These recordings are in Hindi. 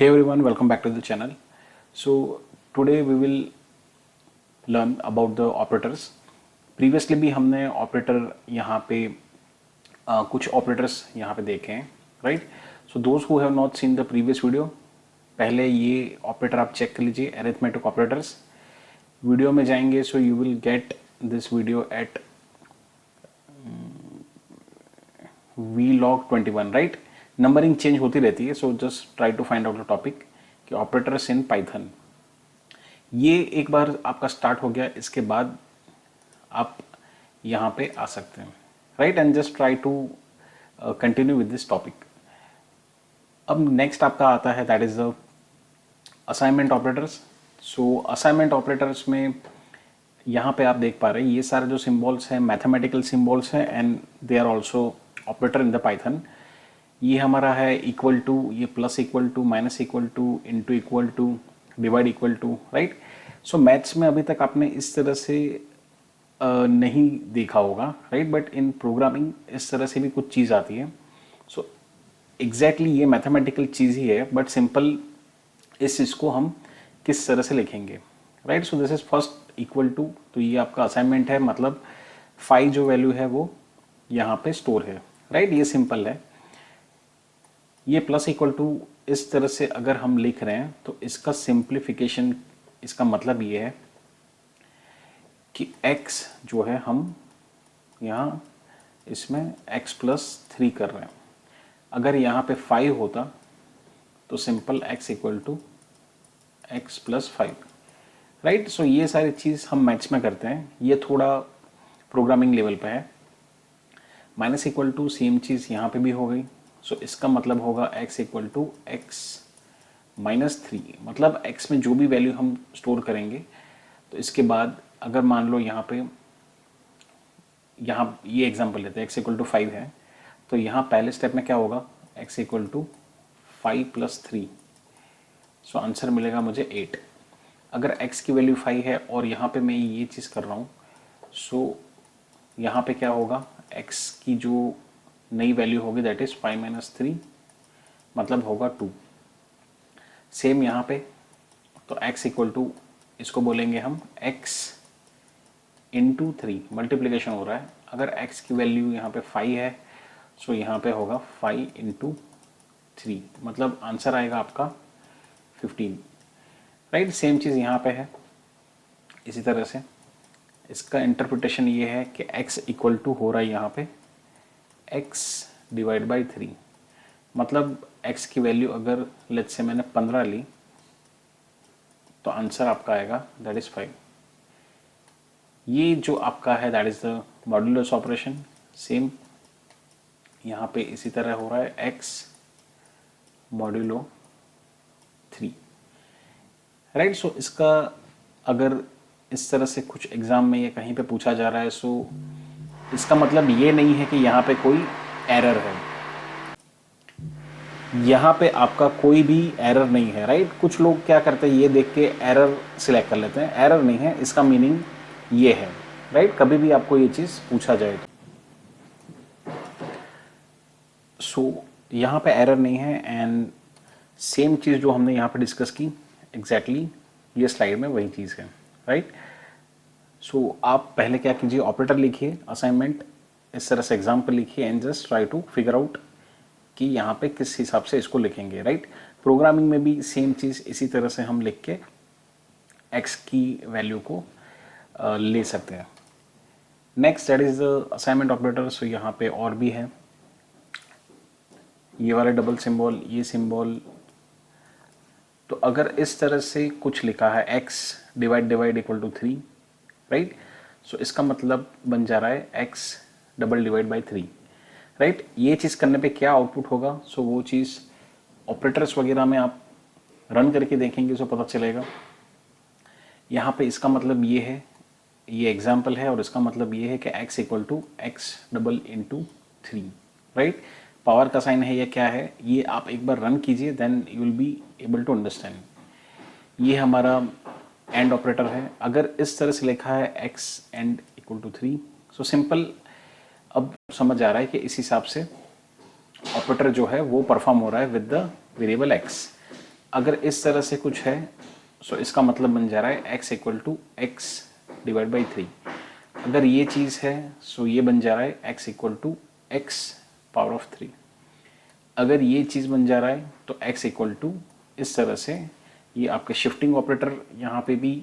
Hey everyone, welcome back to the channel. So today we will learn about the operators. Previously भी हमने ऑपरेटर यहाँ पे कुछ ऑपरेटर्स यहाँ पे देखे हैं, right? So those who have not seen the previous video, पहले ये ऑपरेटर आप चेक कर लीजिए, अरिथमेटिक ऑपरेटर्स. वीडियो में जाएंगे so you will get this video at vlog21, right? Numbering change होती रहती है, so just try to find out the topic कि ऑपरेटर्स इन पाइथन. ये एक बार आपका स्टार्ट हो गया, इसके बाद आप यहाँ पे आ सकते हैं, right? And just try to continue with this topic. अब नेक्स्ट आपका आता है that is the assignment operators. So assignment operators में यहाँ पे आप देख पा रहे हैं ये सारे जो सिंबल्स हैं मैथमेटिकल सिंबल्स हैं and they are also operator in the Python. ये हमारा है इक्वल टू, ये plus equal to, minus equal to, into equal to, divide equal to, right? So maths में अभी तक आपने इस तरह से नहीं देखा होगा, राइट? बट इन प्रोग्रामिंग इस तरह से भी कुछ चीज़ आती है. सो एग्जैक्टली ये मैथमेटिकल चीज़ ही है, बट सिंपल इस चीज़ को हम किस तरह से लिखेंगे, right? So this is first equal to. तो ये आपका असाइनमेंट है, मतलब फाई जो वैल्यू है वो यहाँ पे स्टोर है, राइट? ये सिंपल है. ये प्लस इक्वल टू इस तरह से अगर हम लिख रहे हैं तो इसका सिंप्लीफिकेशन, इसका मतलब ये है कि x जो है हम यहाँ इसमें x प्लस 3 कर रहे हैं. अगर यहाँ पे 5 होता तो simple x equal to x plus 5, right? So ये सारी चीज़ हम मैथ्स में करते हैं, ये थोड़ा प्रोग्रामिंग लेवल पे है. माइनस इक्वल टू सेम चीज़ यहाँ पे भी हो गई. सो इसका मतलब होगा x equal to X minus 3, मतलब x में जो भी वैल्यू हम स्टोर करेंगे तो इसके बाद अगर मान लो यहाँ पे, यहाँ ये एग्जांपल लेते हैं x इक्वल टू 5 है, तो यहाँ पहले स्टेप में क्या होगा, x equal to 5 plus 3. So answer मिलेगा मुझे 8. अगर x की वैल्यू 5 है और यहाँ पे मैं ये चीज़ कर रहा हूँ, सो यहाँ पे क्या होगा, x की जो नई वैल्यू होगी दैट इज 5 माइनस 3, मतलब होगा 2. सेम यहाँ पे तो x इक्वल टू, इसको बोलेंगे हम x इंटू 3, मल्टीप्लीकेशन हो रहा है. अगर x की वैल्यू यहाँ पे 5 है सो यहाँ पे होगा 5 इंटू 3, मतलब आंसर आएगा आपका 15, राइट? सेम चीज़ यहाँ पे है. इसी तरह से इसका इंटरप्रिटेशन ये है कि x इक्वल टू हो रहा है यहाँ पे x डिवाइड बाई 3, मतलब x की वैल्यू अगर लेट्स से मैंने 15 ली तो आंसर आपका आएगा दैट इज 5. ये जो आपका है that is the modulus operation. Same यहाँ पे इसी तरह हो रहा है x मॉड्यूलो 3, राइट? सो इसका अगर इस तरह से कुछ एग्जाम में या कहीं पे पूछा जा रहा है, सो इसका मतलब ये नहीं है कि यहाँ पे कोई एरर है. यहाँ पे आपका कोई भी एरर नहीं है, राइट? कुछ लोग क्या करते हैं, ये देख के एरर सिलेक्ट कर लेते हैं. एरर नहीं है, इसका मीनिंग ये है, राइट? कभी भी आपको ये चीज़ पूछा जाए तो सो यहाँ पे एरर नहीं है. एंड सेम चीज़ जो हमने यहाँ पे डिस्कस की एग्जैक्टली ये स्लाइड में वही चीज़ है, राइट? सो आप पहले क्या कीजिए, ऑपरेटर लिखिए, असाइनमेंट इस तरह से एग्जाम्पल लिखिए and just try to figure out कि यहाँ पे किस हिसाब से इसको लिखेंगे, राइट? प्रोग्रामिंग में भी सेम चीज़ इसी तरह से हम लिख के x की वैल्यू को ले सकते हैं. Next that is the assignment operator. So यहाँ पे और भी है, ये वाला डबल सिंबल, ये सिंबल. तो अगर इस तरह से कुछ लिखा है x divide equal to 3, right? So इसका मतलब बन जा रहा है x double divide by 3, right? ये चीज़ करने पे क्या आउटपुट होगा, सो वो चीज़ ऑपरेटर्स वगैरह में आप रन करके देखेंगे सो पता चलेगा. यहाँ पे इसका मतलब ये है, ये एग्जाम्पल है, और इसका मतलब ये है कि x equal to X double into 3, right? Power का साइन है या क्या है, ये आप एक बार रन कीजिए then you will be able to understand. ये हमारा एंड ऑपरेटर है. अगर इस तरह से लिखा है x and equal to 3, so simple अब समझ आ रहा है कि इस हिसाब से ऑपरेटर जो है वो परफॉर्म हो रहा है विद द वेरिएबल x. अगर इस तरह से कुछ है सो इसका मतलब बन जा रहा है x equal to X divide by 3। अगर ये चीज़ है सो ये बन जा रहा है x equal to X power of 3। अगर ये चीज़ बन जा रहा है तो x इक्वल टू इस तरह से ये आपके शिफ्टिंग ऑपरेटर यहाँ पे भी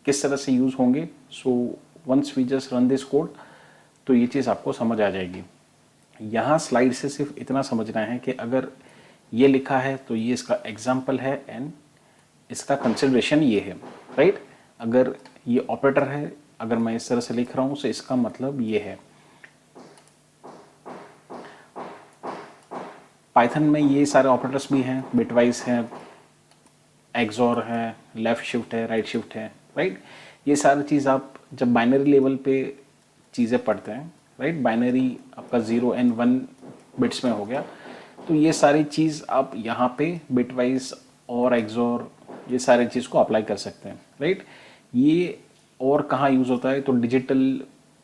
किस तरह से यूज़ होंगे। So once we just run this code तो ये चीज़ आपको समझ आ जाएगी। यहाँ स्लाइड से सिर्फ इतना समझना है कि अगर ये लिखा है तो ये इसका एग्जाम्पल है एंड इसका कंसिडरेशन ये है, राइट। अगर ये ऑपरेटर है, अगर मैं इस तरह से लिख रहा हूँ तो इसका मतलब ये है। पाइथन में ये सारे ऑपरेटर्स भी हैं, बिटवाइज हैं, एक्सॉर है, लेफ्ट शिफ्ट है, राइट शिफ्ट है, राइट। ये सारी चीज़ आप जब बाइनरी लेवल पे चीज़ें पढ़ते हैं, राइट, बाइनरी आपका 0 and 1 बिट्स में हो गया, तो ये सारी चीज़ आप यहाँ पे बिटवाइज और एक्सॉर ये सारी चीज़ को अप्लाई कर सकते हैं, राइट। ये और कहाँ यूज़ होता है तो डिजिटल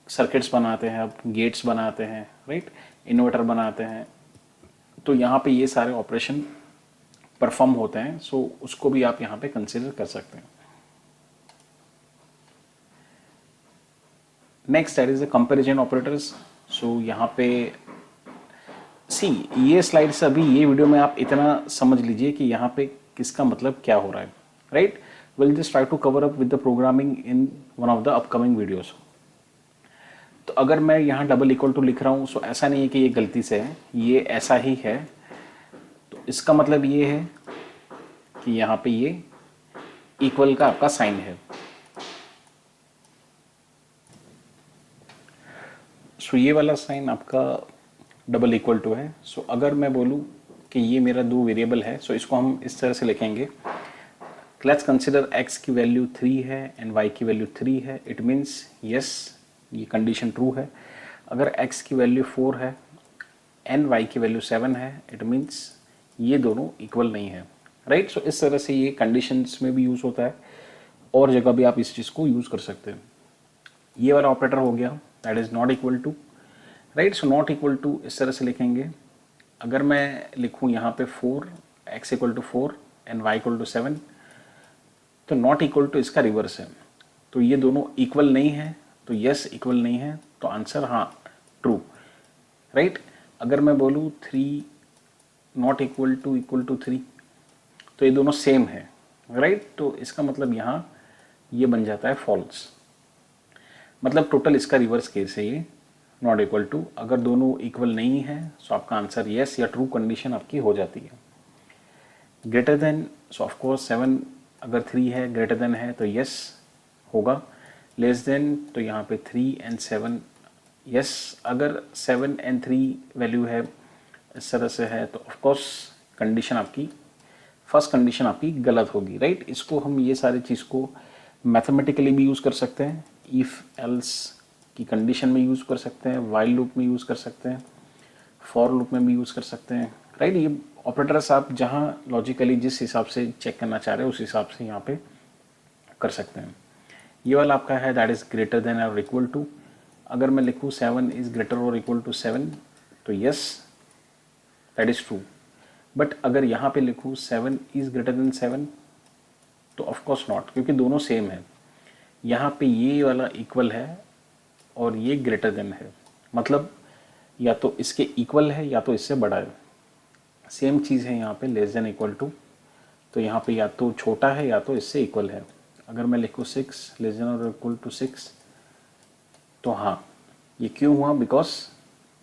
सर्किट्स बनाते हैं, आप गेट्स बनाते हैं, राइट, इन्वर्टर बनाते हैं, तो यहाँ पे ये सारे ऑपरेशन परफॉर्म होते हैं। सो उसको भी आप यहाँ पे कंसिडर कर सकते हैं। Next that is the comparison operators. So यहाँ पे सी ये स्लाइड से अभी ये वीडियो में आप इतना समझ लीजिए कि यहाँ पे किसका मतलब क्या हो रहा है, right. Will just try to cover up with the programming in one of the upcoming videos. तो अगर मैं यहाँ डबल इक्वल टू लिख रहा हूँ सो ऐसा नहीं है कि ये गलती से है, ये ऐसा ही है। तो इसका मतलब ये है कि यहाँ पे ये इक्वल का आपका साइन है। सो ये वाला साइन आपका डबल इक्वल टू है। सो अगर मैं बोलूँ कि ये मेरा दो वेरिएबल है सो इसको हम इस तरह से लिखेंगे। लेट्स कंसिडर x की वैल्यू 3 है एंड y की वैल्यू 3 है। इट मीन्स यस ये कंडीशन ट्रू है। अगर x की वैल्यू 4 है एंड y की वैल्यू 7 है, इट मीन्स ये दोनों इक्वल नहीं है, राइट। सो इस तरह से ये कंडीशंस में भी यूज़ होता है और जगह भी आप इस चीज़ को यूज़ कर सकते हैं। ये वाला ऑपरेटर हो गया that is not equal to, right. So not equal to इस तरह से लिखेंगे। अगर मैं लिखूँ यहाँ पे 4 x equal to 4 and y equal to 7 तो नॉट इक्वल टू इसका रिवर्स है। तो ये दोनों इक्वल नहीं है, तो यस इक्वल नहीं है, तो आंसर हाँ ट्रू, राइट। अगर मैं बोलूँ 3 नॉट इक्वल टू 3 तो ये दोनों सेम है, राइट। तो इसका मतलब यहाँ ये बन जाता है फॉल्स। मतलब टोटल इसका रिवर्स केस है ये नॉट इक्वल टू। अगर दोनों इक्वल नहीं है तो आपका आंसर यस या ट्रू कंडीशन आपकी हो जाती है। ग्रेटर देन सो ऑफकोर्स 7 अगर 3 है ग्रेटर देन है तो यस होगा। लेस देन तो यहाँ पे 3 and 7 यस। अगर 7 and 3 वैल्यू है इस तरह से है तो ऑफकोर्स कंडीशन आपकी फर्स्ट कंडीशन आपकी गलत होगी, राइट। इसको हम ये सारी चीज़ को मैथमेटिकली भी यूज़ कर सकते हैं, इफ़ एल्स की कंडीशन में यूज़ कर सकते हैं, वाइल लूप में यूज़ कर सकते हैं, फॉर लूप में भी यूज़ कर सकते हैं, राइट। ये ऑपरेटर्स आप जहाँ लॉजिकली जिस हिसाब से चेक करना चाह रहे हो उस हिसाब से यहाँ पे कर सकते हैं। ये वाला आपका है दैट इज़ ग्रेटर देन और इक्वल टू। अगर मैं लिखूँ 7 इज़ ग्रेटर और इक्वल टू 7 तो yes that is true. But अगर यहाँ पे लिखूँ 7 इज़ ग्रेटर देन 7 तो ऑफकोर्स नॉट, क्योंकि दोनों सेम है। यहाँ पे ये वाला इक्वल है और ये ग्रेटर देन है, मतलब या तो इसके इक्वल है या तो इससे बड़ा है। सेम चीज़ है यहाँ पे लेस देन इक्वल टू, तो यहाँ पे या तो छोटा है या तो इससे इक्वल है। अगर मैं लिखूँ 6 लेस देन और इक्वल टू 6 तो हाँ ये क्यों हुआ, बिकॉज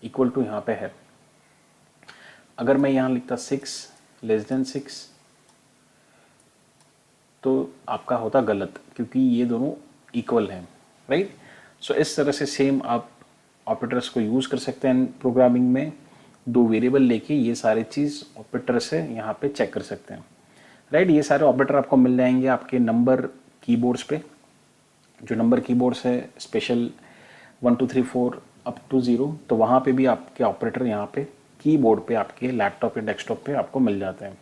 इक्वल टू यहाँ पे है। अगर मैं यहाँ लिखता 6 लेस देन 6 तो आपका होता गलत, क्योंकि ये दोनों इक्वल हैं, राइट। सो इस तरह से सेम आप ऑपरेटर्स को यूज़ कर सकते हैं प्रोग्रामिंग में। दो वेरिएबल लेके ये सारी चीज़ ऑपरेटर से यहाँ पे चेक कर सकते हैं, राइट। ये सारे ऑपरेटर आपको मिल जाएंगे आपके नंबर कीबोर्ड्स पे। जो नंबर कीबोर्ड्स है स्पेशल 1 2 3 4 अप टू 0, तो वहाँ पे भी आपके ऑपरेटर यहाँ पे कीबोर्ड पे आपके लैपटॉप या डेस्कटॉप पे आपको मिल जाते हैं।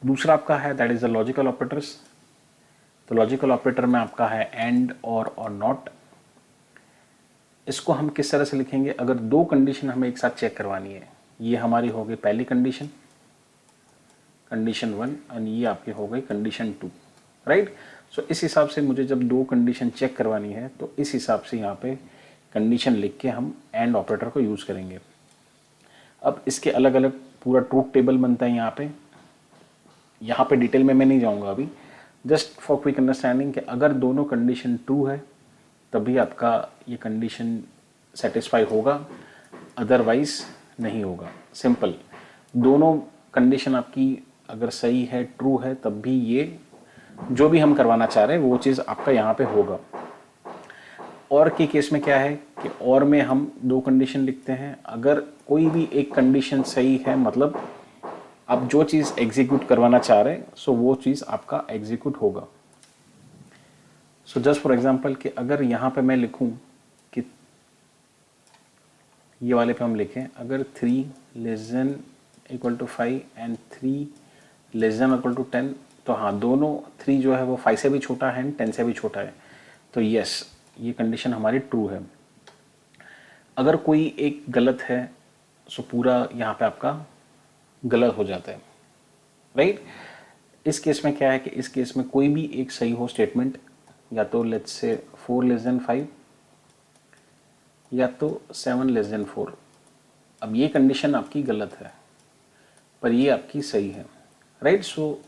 दूसरा आपका है that is the logical operators. तो लॉजिकल ऑपरेटर में आपका है एंड और नॉट। इसको हम किस तरह से लिखेंगे, अगर दो कंडीशन हमें एक साथ चेक करवानी है, ये हमारी हो गई पहली कंडीशन, कंडीशन 1 एंड ये आपकी हो गई कंडीशन 2, राइट। सो इस हिसाब से मुझे जब दो कंडीशन चेक करवानी है तो इस हिसाब से यहाँ पे कंडीशन लिख के हम एंड ऑपरेटर को यूज़ करेंगे। अब इसके अलग अलग पूरा ट्रूथ टेबल बनता है यहाँ पे डिटेल में मैं नहीं जाऊँगा अभी, जस्ट फॉर क्विक अंडरस्टैंडिंग कि अगर दोनों कंडीशन ट्रू है तभी आपका ये कंडीशन सेटिस्फाई होगा, अदरवाइज नहीं होगा। सिंपल, दोनों कंडीशन आपकी अगर सही है, ट्रू है, तब भी ये जो भी हम करवाना चाह रहे हैं वो चीज़ आपका यहाँ पे होगा। और के केस में क्या है कि और में हम दो कंडीशन लिखते हैं, अगर कोई भी एक कंडीशन सही है मतलब आप जो चीज़ एग्जीक्यूट करवाना चाह रहे हैं सो वो चीज़ आपका एग्जीक्यूट होगा। सो जस्ट फॉर एग्जांपल कि अगर यहाँ पे मैं लिखूँ कि ये वाले पे हम लिखें अगर 3 ≤ 5 एंड 3 ≤ 10, तो हाँ दोनों 3 जो है वो 5 से भी छोटा है एंड 10 से भी छोटा है, तो यस ये कंडीशन हमारी ट्रू है। अगर कोई एक गलत है सो पूरा यहाँ पे आपका गलत हो जाता है, राइट। इस केस में क्या है कि इस केस में कोई भी एक सही हो स्टेटमेंट, या तो लेट्स से 4 ≤ 5 या तो 7 ≤ 4। अब ये कंडीशन आपकी गलत है पर ये आपकी सही है, राइट। सो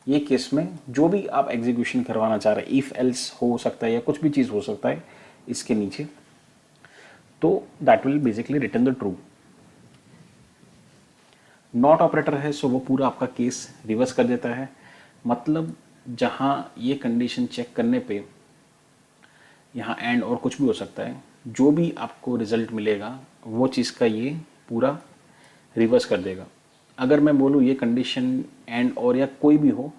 ये केस में जो भी आप एग्जीक्यूशन करवाना चाह रहे हैं, इफ एल्स हो सकता है या कुछ भी चीज़ हो सकता है इसके नीचे, तो that will basically return the true. Not operator है सो वो पूरा आपका केस रिवर्स कर देता है, मतलब जहाँ ये कंडीशन चेक करने पे यहाँ एंड और कुछ भी हो सकता है, जो भी आपको रिजल्ट मिलेगा वो चीज़ का ये पूरा रिवर्स कर देगा। अगर मैं बोलूँ ये कंडीशन एंड और या कोई भी हो,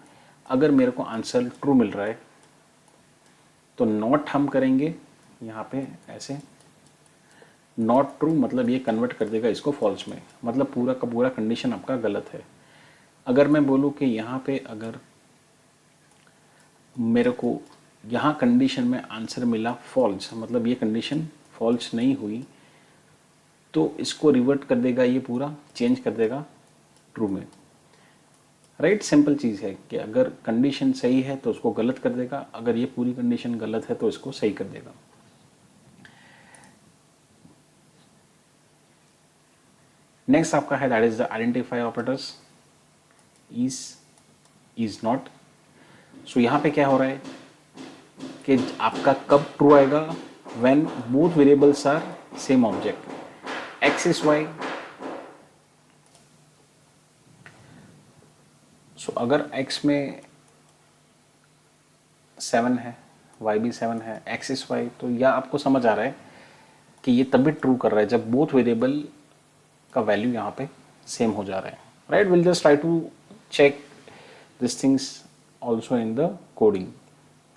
अगर मेरे को आंसर ट्रू मिल रहा है तो नॉट हम करेंगे यहाँ पे ऐसे, नॉट ट्रू मतलब ये कन्वर्ट कर देगा इसको फॉल्स में, मतलब पूरा का पूरा कंडीशन आपका गलत है। अगर मैं बोलूँ कि यहाँ पे अगर मेरे को यहाँ कंडीशन में आंसर मिला फॉल्स, मतलब ये कंडीशन फॉल्स नहीं हुई, तो इसको रिवर्ट कर देगा, ये पूरा चेंज कर देगा ट्रू में, राइट। सिंपल चीज़ है कि अगर कंडीशन सही है तो उसको गलत कर देगा, अगर ये पूरी कंडीशन गलत है तो इसको सही कर देगा। नेक्स्ट आपका है that is the identify operators, is not. So यहाँ पे क्या हो रहा है कि आपका कब ट्रू आएगा, when both variables are same object, x is y. So अगर x में 7 है, y भी 7 है, x इज y, तो यह आपको समझ आ रहा है कि ये तभी ट्रू कर रहा है जब बोथ वेरिएबल का वैल्यू यहाँ पे सेम हो जा रहा है, right. Will just try to check this things also in the coding,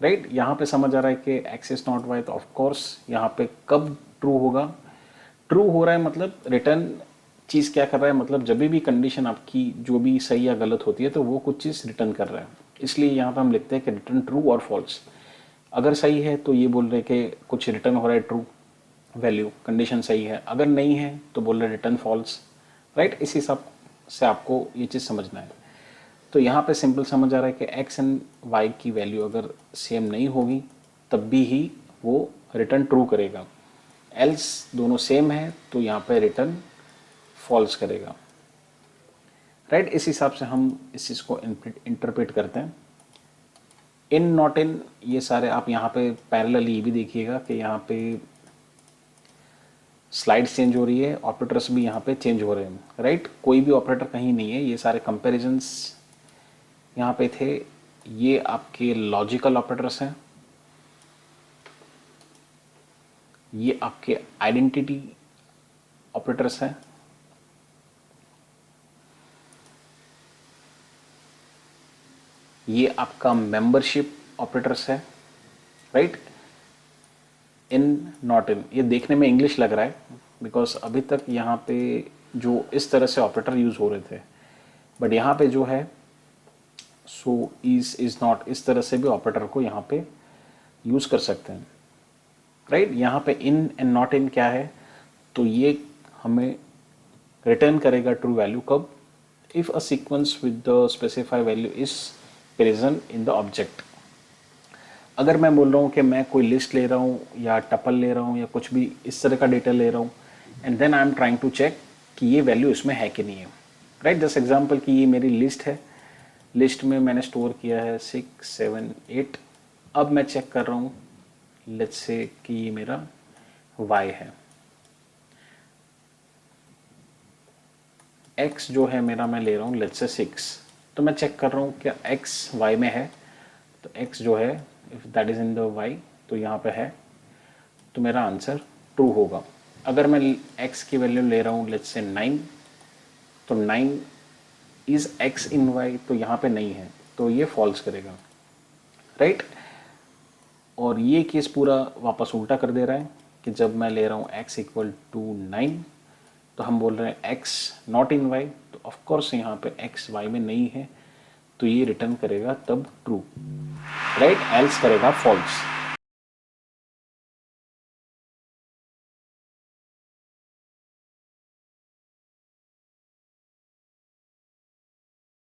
right. यहाँ पे समझ आ रहा है कि x इज नॉट y, तो ऑफकोर्स यहाँ पे कब ट्रू होगा, ट्रू हो रहा है मतलब रिटर्न चीज़ क्या कर रहा है, मतलब जब भी कंडीशन आपकी जो भी सही या गलत होती है तो वो कुछ चीज़ रिटर्न कर रहा है, इसलिए यहाँ पे हम लिखते हैं कि रिटर्न ट्रू और फॉल्स। अगर सही है तो ये बोल रहे कि कुछ रिटर्न हो रहा है ट्रू वैल्यू, कंडीशन सही है, अगर नहीं है तो बोल रहे रिटर्न फॉल्स, राइट। इस हिसाब से आपको ये चीज़ समझना है। तो यहाँ पे सिंपल समझ आ रहा है कि एक्स एंड वाई की वैल्यू अगर सेम नहीं होगी तब भी ही वो रिटर्न ट्रू करेगा, एल्स दोनों सेम है तो यहाँ पे रिटर्न फॉल्स करेगा, राइट। इस हिसाब से हम इस चीज़ को इंटरप्रेट करते हैं। इन नॉट इन ये सारे आप यहाँ पे पैरेलल ये भी देखिएगा कि यहाँ पे स्लाइड्स चेंज हो रही है, ऑपरेटर्स भी यहाँ पे चेंज हो रहे हैं, राइट। कोई भी ऑपरेटर कहीं नहीं है, ये सारे कंपैरिजंस यहाँ पे थे, ये आपके लॉजिकल ऑपरेटर्स हैं, ये आपके आइडेंटिटी ऑपरेटर्स हैं, ये आपका मेंबरशिप ऑपरेटर्स है, राइट। इन नॉट इन ये देखने में इंग्लिश लग रहा है बिकॉज अभी तक यहाँ पे जो इस तरह से ऑपरेटर यूज हो रहे थे, बट यहाँ पे जो है सो इज नॉट, इस तरह से भी ऑपरेटर को यहाँ पे यूज कर सकते हैं, राइट। यहाँ पे इन एंड नॉट इन क्या है, तो ये हमें रिटर्न करेगा ट्रू वैल्यू कब, if a sequence with the specified value is present in the object। अगर मैं बोल रहा हूँ कि मैं कोई लिस्ट ले रहा हूँ या टपल ले रहा हूँ या कुछ भी इस तरह का डेटा ले रहा हूँ, and then I am trying to check कि ये वैल्यू इसमें है कि नहीं है, राइट। जस्ट एग्जांपल कि ये मेरी लिस्ट है, लिस्ट में मैंने स्टोर किया है 6 7 8। अब मैं चेक कर रहा हूँ लेट्स से कि ये मेरा y है, x जो है मेरा मैं ले रहा हूँ लेट्स से 6। तो मैं चेक कर रहा हूँ क्या x y में है, तो x जो है if that is in the y तो यहाँ पे है, तो मेरा आंसर ट्रू होगा। अगर मैं x की वैल्यू ले रहा हूँ लेट्स से 9, तो 9 इज x इन y, तो यहाँ पे नहीं है, तो ये फॉल्स करेगा, राइट। और ये केस पूरा वापस उल्टा कर दे रहा है कि जब मैं ले रहा हूँ x इक्वल टू 9, तो हम बोल रहे हैं x नॉट इन y, तो ऑफकोर्स यहाँ पे x y में नहीं है, तो ये रिटर्न करेगा तब ट्रू, राइट, एल्स करेगा फॉल्स।